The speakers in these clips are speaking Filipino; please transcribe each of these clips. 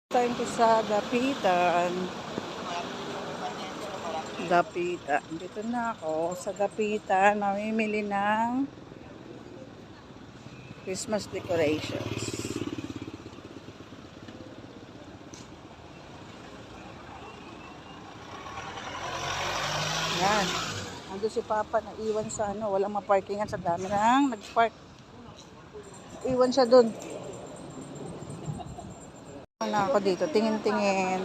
Time ko sa Dapitan. Dapitan. Dito na ako sa Dapitan. Mamimili ng Christmas decorations. Yan. Ando si Papa na iwan sa walang maparkingan sa dami nang nag-park. Iwan siya dun. Na ako dito, tingin-tingin.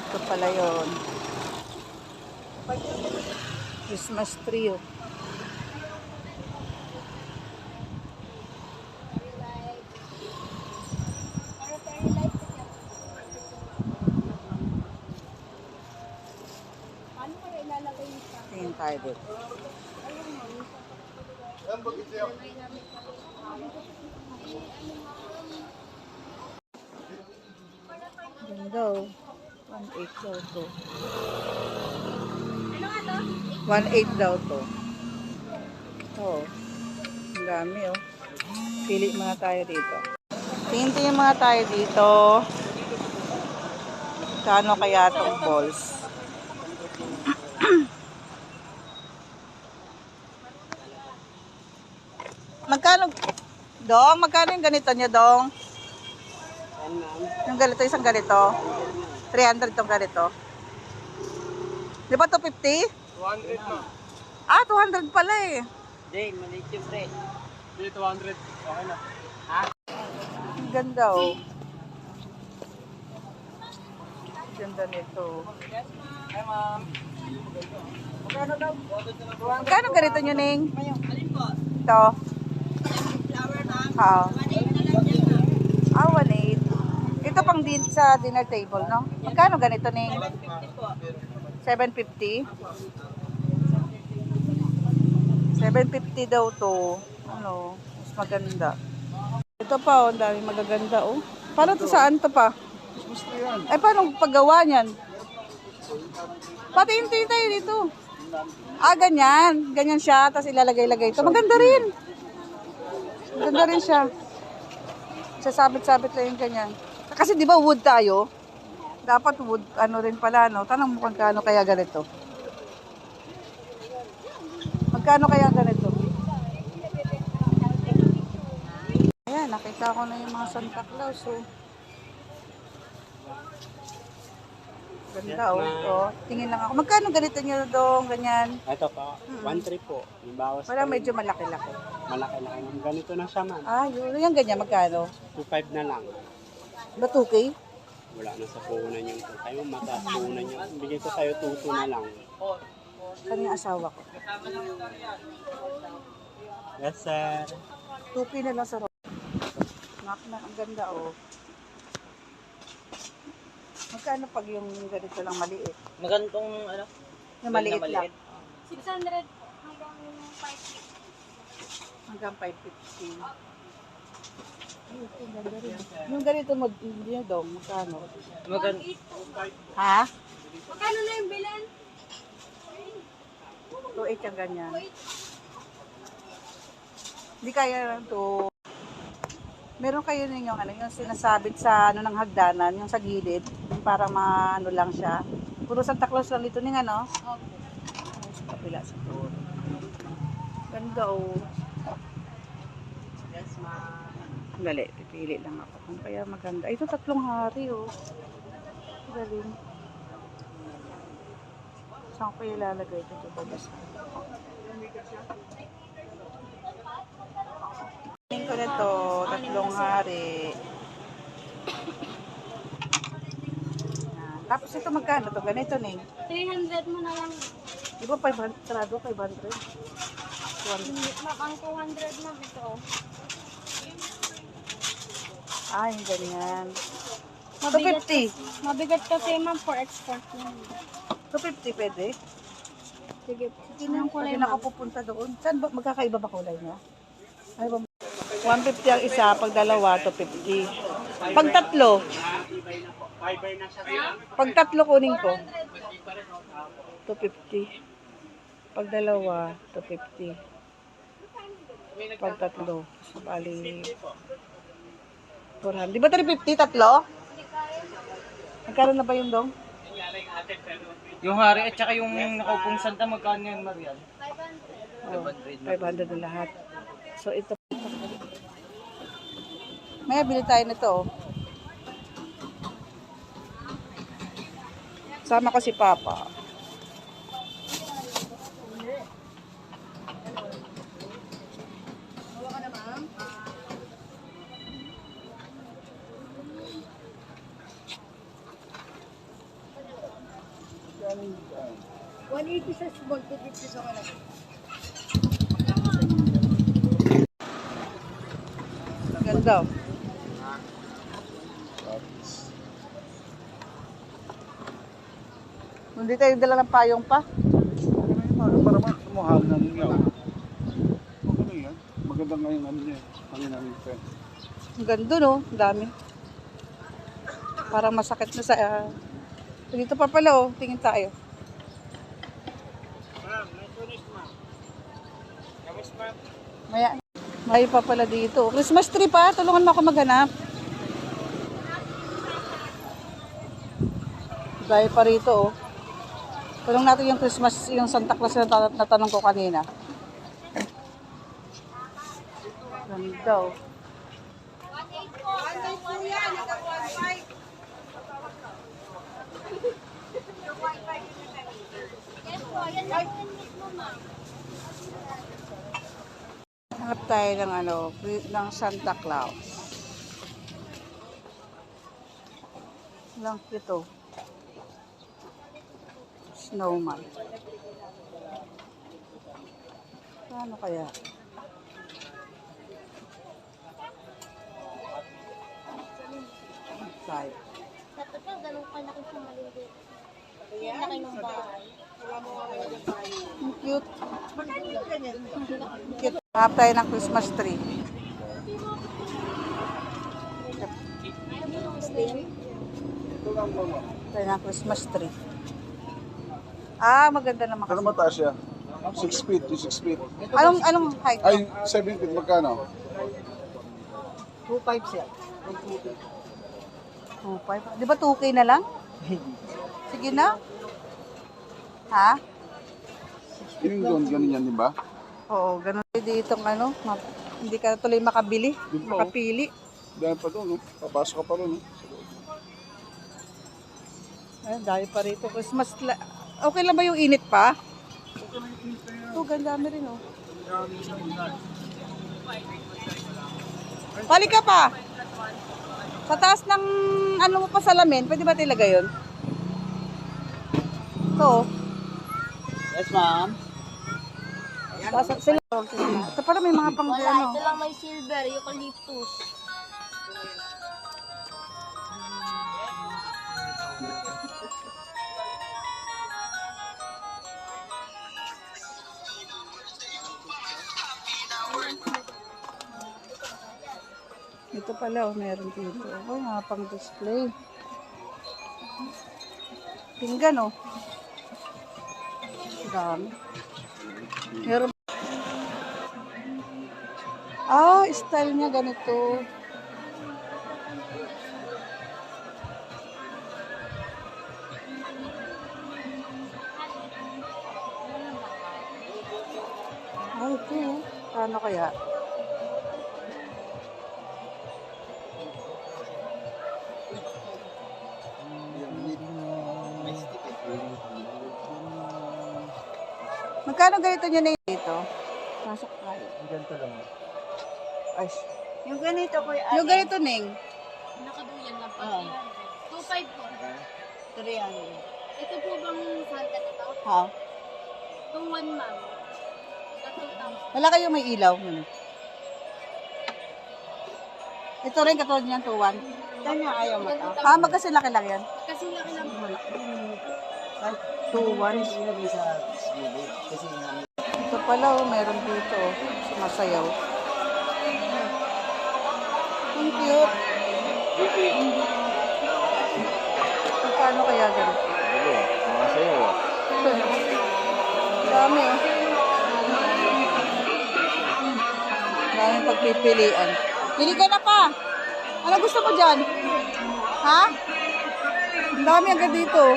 Ito pala yun. Christmas tree. Tingin tayo dito. Ganda oh. 1.8 daw to. 1.8 daw to. Oh. Ang dami oh. Pili muna tayo dito. Tingin muna tayo dito. Kano kaya itong balls? Magkano? Dong, magkano yung ganito niya, Dong? Yung ganito, isang ganito? 300 itong ganito. Di ba 250? 200 na. Ah, 200 pala eh. Jay, maliit yung pre. Hindi, 200. Okay na. Ha? Ang ganda oh. Ganda nito. Hi, ma'am. Magkano daw? Magkano ganito nyo, Ning? Alin po? Ito. Flower, ma'am. Ah. 1.8 na lang dyan, ma'am. Ah, 1.8. Ito pang din sa dinner table, no? Magkano ganito, Ning? 750 po. 750? 750 daw to. Ano, mas maganda. Ito pa, oh, ang dami magaganda, oh. Paano to, saan to pa? Ay, paano paggawa niyan? Pati yung tayo dito. Ah, ganyan. Ganyan siya, tapos ilalagay-lagay ito. Maganda rin. Maganda rin siya. Sasabit-sabit lang yung ganyan. Kasi di ba wood tayo? Dapat wood, ano rin pala, no? Tanong mo kung kano kaya ganito. Magkano kaya ganito? Ayan, nakita ko na yung mga Santa Claus, oh. Ganda, oh. Oh. Tingin lang ako. Magkano ganito nyo dong, ganyan? Ito pa, 1.3 po. Yung bawas Wala, medyo malaki-laki. malaki-laki. Ganito na siya, ma'am. Ah, yun. Yung ganyan, magkano? 2.5 na lang. Ba 2K? Wala na sa puhunan yung tayo. Mataas puhunan yung. Bigay ko sa'yo 2.2 na lang. Kami yung asawa ko. Yes, sir. 2K na lang sa rock. Ang ganda, oh. Magkano pag yung ganito lang maliit? Magandang ano? Yung maliit lang. 600 hanggang 550. Hanggang 550. Ay, ito, ganda rin. Yung ganito mo, hindi na daw, magkano? Maganda. Ha? Magkano na yung bilan? 2.8 yung ganyan. Hindi kaya lang to. Meron kayo ninyong yung sinasabit sa ng hagdanan, yung sa gilid, yung para maano lang siya. Puro Santa Claus lang dito ning ano? Okay. Sa kapila sa doon. Ganda oh. Yes, ma'am. Dali, pipili lang ako kung kaya maganda. Ay, ito 3 hari oh. Galing. Saan ko ilalagay ito? Tingin ko na to, 3 hari. Yan. Tapos ito magkano to? Ganito ning. 300 mo na lang. Di ba 500? Sarado 500? 200. Ang 200 na ito. Ay, ganyan. Mabigat 250. Mabigat kasi ma'am for export yan. 250 pwede? Sige. Hindi na yung kulay na ako pupunta doon. Saan ba? Magkakaiba ba kulay niya? Ay, 150 ang isa, pag dalawa, 250. Pag tatlo, pag tatlo kunin ko, 250. Pag dalawa, 250. Pag tatlo, bali 400. Di ba 350 tatlo? Magkano na ba yung dong? Yung hari at saka yung nakaupong Santa, magkano yun, Marian? Oh, 500 na lahat. So ito. May bili tayo nito. Oh. Sama ko si Papa. Ganda. Oh. Hindi tayo dala ng payong pa. Para mahal na ninyo. Okay na yan. Maganda nga yung ano niya. Ang namin friend. Ang ganda no, ang dami. Parang masakit na sa... dito pa pala oh, tingin tayo. May pa pala dito. Christmas tree pa, tulungan mo ako maghanap. Dahil pa rito oh. Tulong natin yung Christmas, yung Santa Claus na natanong ko kanina. Ganda oh. Hanap tayo ng ano, ng Santa Claus. Lang ito. Snowman. Ano kaya? Tayo. Sa totoo, ganun kalaki siya maliliit. Laki ng bahay. Ang cute. Cute. Hanap tayo ng Christmas tree. Tayo ng Christmas tree. Ah, maganda naman Pero kasi. mataas siya. 6 feet, 6 feet. Anong height? Ay, 7 feet, magkano? 2.5 siya. 2.5. Di ba 2K na lang? Sige na. Ha? Yung doon, ganun yan, di ba? Oo, ganun dito ang ano. Hindi ka tuloy makabili. Di ba? Makapili. Dahil pa doon, no? Papasok ka pa rin, no? Ayun, dahil pa rito. Christmas. Okay lang ba yung init pa? Ito, ganda rin oh. Pali ka pa. Sa taas ng ano mo pa salamin, pwede ba tilagay yun? Ito. Yes, ma'am. Sila. Ito pala may mga pang Wala, ano. ito lang may silver, eucalyptus. Ito pala oh, meron dito. Oh, mga pang display. Pinggan oh. Dami. Meron. Ah, style niya ganito. Ah, ito oh. Paano kaya? Magkano ganito nyo na dito? Pasok tayo. Ganito lang. Ay. Yung ganito ko Yung ganito, Ning. nakaduyan lang po. 2.5 po. 300. Ito po bang Santa nito? Ha? 2.1 ma'am. Ito 2,000. Wala kayong may ilaw. Ito rin katulad niyan, 2-1. Kanya ayaw mata. Ah, magkasilaki lang yan. Kasi laki lang po. 2-1. Ito pala, oh, meron dito. Oh. Sumasayaw. Ang cute. Paano kaya ganito? Sumasayaw. Dami, oh. Daming pagpipilian. Pili ka na pa. Ano gusto mo dyan? Ha? Ang dami agad dito.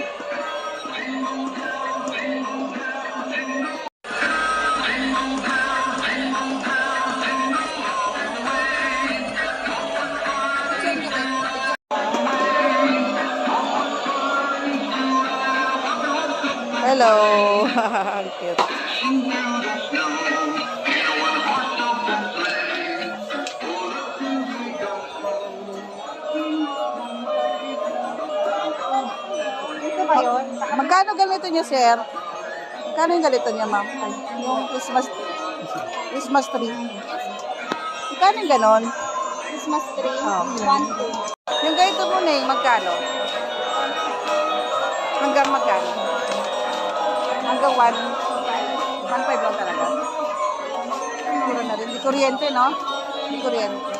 Hello. Ang cute. Ito ba yun? Magkano ganito niya, sir? Magkano yung ganito niya, ma'am? Ay, yung Christmas tree. Magkano yung ganon? Christmas tree. Oh. 1, 2. Yung ganito mo na magkano? Hanggang magkano? Hanggang 1.5 lang talaga. Mura na rin. Di kuryente, no? Di kuryente.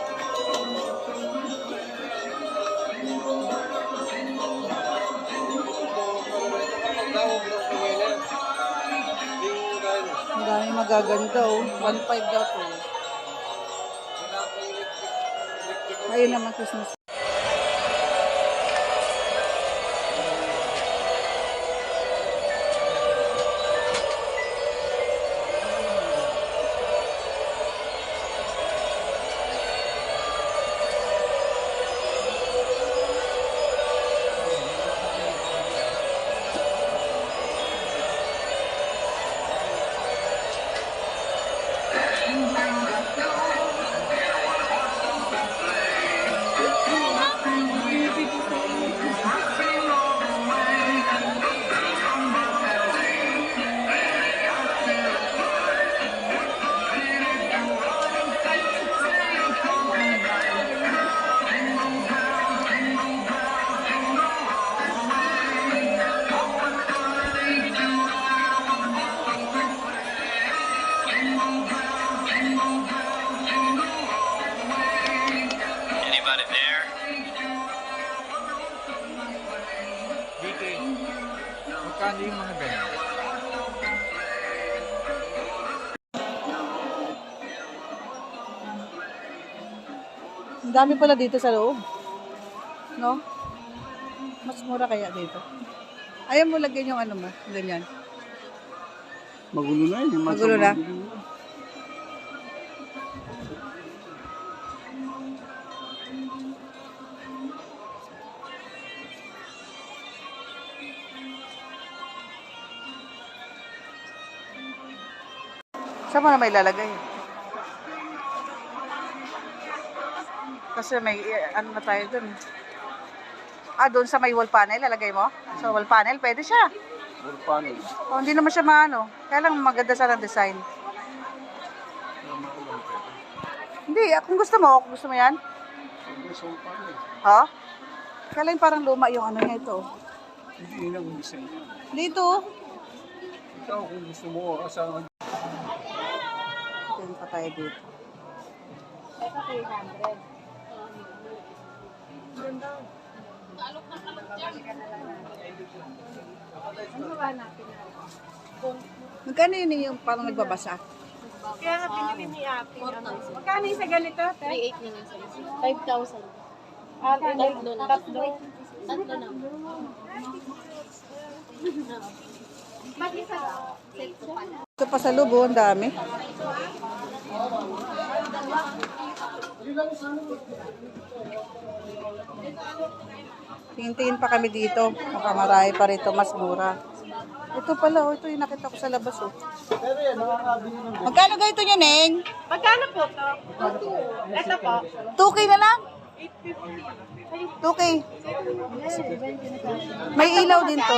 Ang dami magaganda, oh. 1.5 daw po. Ayun naman, Christmas. Anybody there? DK. Magkano yung mga ganyan? Ang dami pala dito sa loob. No? Mas mura kaya dito. Ayaw mo lagyan yung ano mo, ganyan. Magulo na yun. Magulo na. Saan mo na may lalagay? Kasi may, ano na tayo dun. Doon sa may wall panel, lalagay mo? Sa wall panel, pwede siya. Wall panel. O, hindi naman siya maano. Kaya lang maganda sana ang design. Hindi, kung gusto mo yan. Sa wall panel. Ha? Kaya lang parang luma yung ano niya ito. Hindi yun ang design niya. Dito. Ikaw kung gusto mo, asahan Tingin pa tayo dito. Ito 300. Ano ba natin? Magkano yun yung parang nagbabasa? Kaya nga pinili ni Ate. Magkano yung sa ganito? 3.8 na lang sa isa. 5,000. Tatlo na. Tatlo na. Ba't isa? Set ko pala. Ito pa sa lubo, ang dami. Tingin-tingin pa kami dito. Baka marami pa rito, mas mura. Ito pala, ito yung nakita ko sa labas. Magkano ganito nyo, Neng? Magkano po to? Ito po. 2K na lang? 2K. May ilaw din to.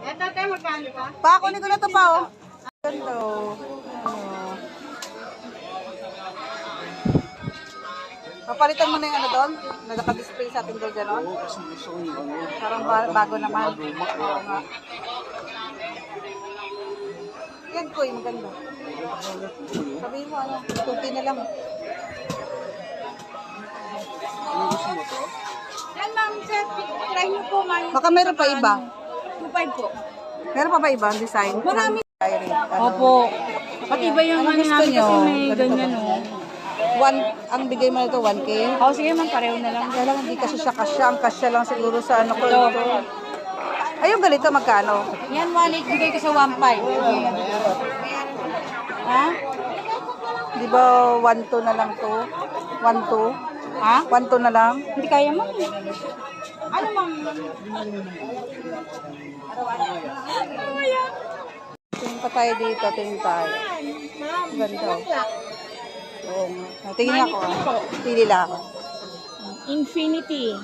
Ito tayo magkano pa? Kunin ko na to pa, oh. Ganito. Ano. Papalitan mo na yung ano doon? Naka-display sa atin doon, gano'n? Oo, kasi gusto ko yung ano. Parang bago naman. Oo nga. Yan ko, yung maganda. Sabihin mo, ano, 2K na lang. Ano gusto mo to? Yan ma'am, sir. Try niyo po man. Baka meron pa iba. 2.5 po. Meron pa ba iba ang design? Marami. Opo. Pati iba yung Ano ano gusto namin nyo? kasi may Ganito ganyan ba? oh. Ang bigay mo nito 1K. O sige man, pareho na lang. Kaya lang hindi kasi siya kasya. Ang kasya lang siguro sa ano ko. Ito. Ito. Ay, yung ganito, magkano? Yan, 1.8, bigay ko sa 1.5. Ha? Di ba 1-2 na lang to? 1-2? Ha? 1-2 na lang? Hindi kaya mo. Ano mang? Tingin pa tayo dito, tingin tayo. Ganda. Oo nga. Tingin ako. Pili lang ako. Infinity.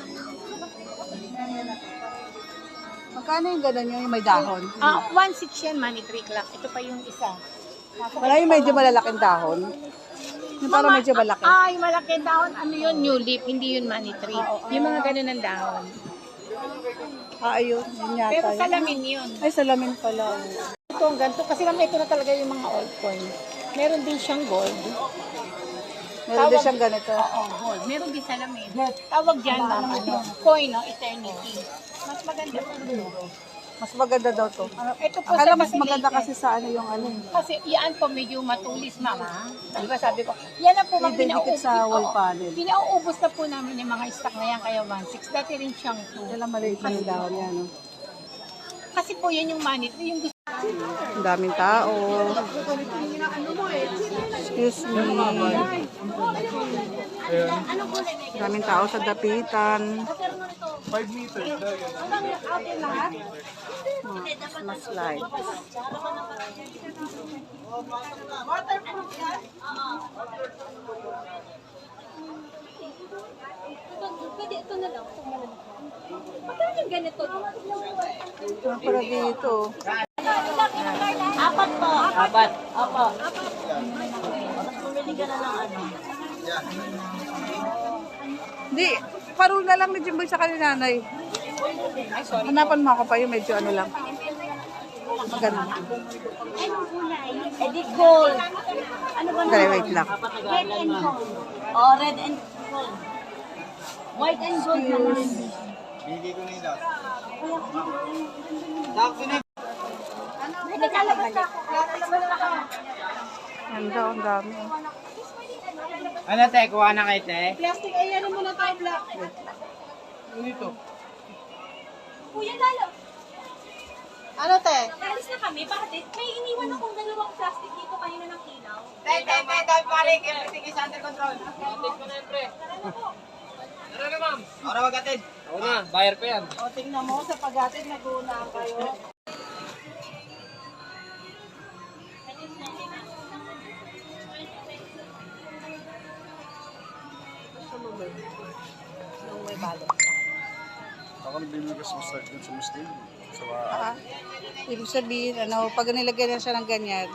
Magkano yung gano'n yung may dahon? 1.6 yan, money trick lang. Ito pa yung isa. Wala yung medyo malalaking dahon. Yung parang medyo malaki. Yung malaki dahon, ano yun, new leaf, hindi yun money tree. Yung mga ganun ng dahon. Ayun. Yun yata. Pero yun. salamin yun. Ay, salamin pala. Ito ang ganito, kasi lang ito na talaga yung mga old coin. Meron din siyang gold. Meron din siyang ganito. Oo, gold. Meron din salamin. Tawag dyan, coin, no? Eternity. Mas maganda po. Mas maganda daw to. Ito po Akala sa mas maganda kasi sa ano yung ano. Kasi yan po medyo matulis, mama. Di ba sabi ko, yan ang po mga Didikit sa wall panel. pinauubos na po namin yung mga stock na yan, kaya 1.6. Dati rin siyang 2. Kailan maliit na yung dahon yan. No? Kasi po yan yung money tree, yung gusto. Ang daming tao. Excuse me. Daming tao sa dapitan. 5 meters na yan. Christmas lights. Pwede ito na lang. Magkano yung ganito? Ano pala dito? Apat po. Apat. Opo. Bumili ka na ng ano. Hindi, parol na lang ni Jimboy sa kanila nanay. Hanapan mo ako pa yung medyo ano lang. Maganda. Anong kulay? Edi gold. Ano ba Dali, wait lang. Red and gold. Oh, red and gold. White and gold naman. Bigay ko na yung last. Ganda, ang dami. Ano te, kuha na kayo te? Plastic, ayan mo na tayo black. Dito. Kuya, lalo. Ano te? Alis na kami. Bakit? May iniwan akong dalawang plastic dito kanina ng ilaw. Tay, balik. Everything is under control. Atid ko na yun, pre. Tara na, ma'am. Ako na mag-atid. Ako na, buyer pa yan. O, tingnan mo, sa pag-atin nag-uuna kayo. Ako nagbibigay sa start dun sa Muslim. Sa Ibig sabihin, ano, pag nilagyan na siya ng ganyan,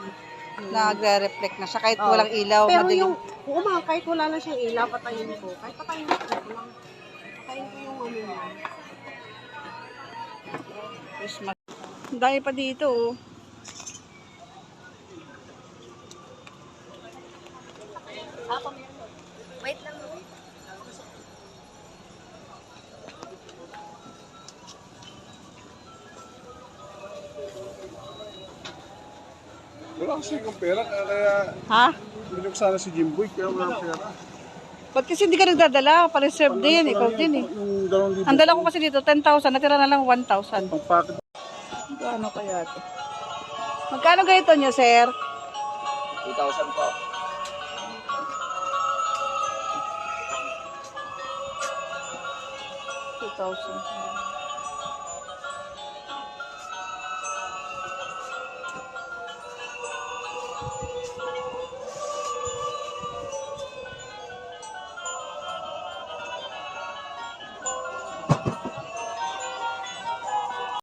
nagre-reflect na siya kahit walang ilaw. Pero madilim. yung, oo ma, kahit wala na siyang ilaw, patayin ko. Kahit patayin ko lang. Patayin ko yung ano niya. Christmas. Ang dami pa dito, oh. Wait lang. wala kasi yung pera, kaya Ha? binuk sana si Jimboy, kaya wala pera. Ba't kasi hindi ka nagdadala? Pa-reserve din, ikaw din eh. Yung 2,000 Ang dala ko kasi dito, 10,000. Natira na lang 1,000. pang packet. Ano kaya ito? Magkano ganito niyo, sir? 2,000 po. 2,000.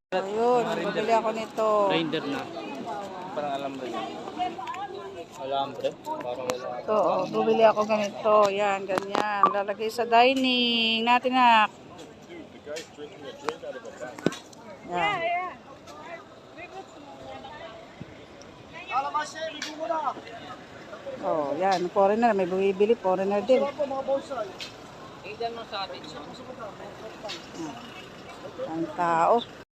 Ayun, bibili ako nito. Grinder na. Parang alambre. Alambre? Parang wala. Ito, oh, bibili ako ganito. Yan, ganyan. Lalagay sa dining natin na. Yan. Oh, yan. Foreigner. May bumibili. Foreigner din. Tignan mo sa atin. Ang tao.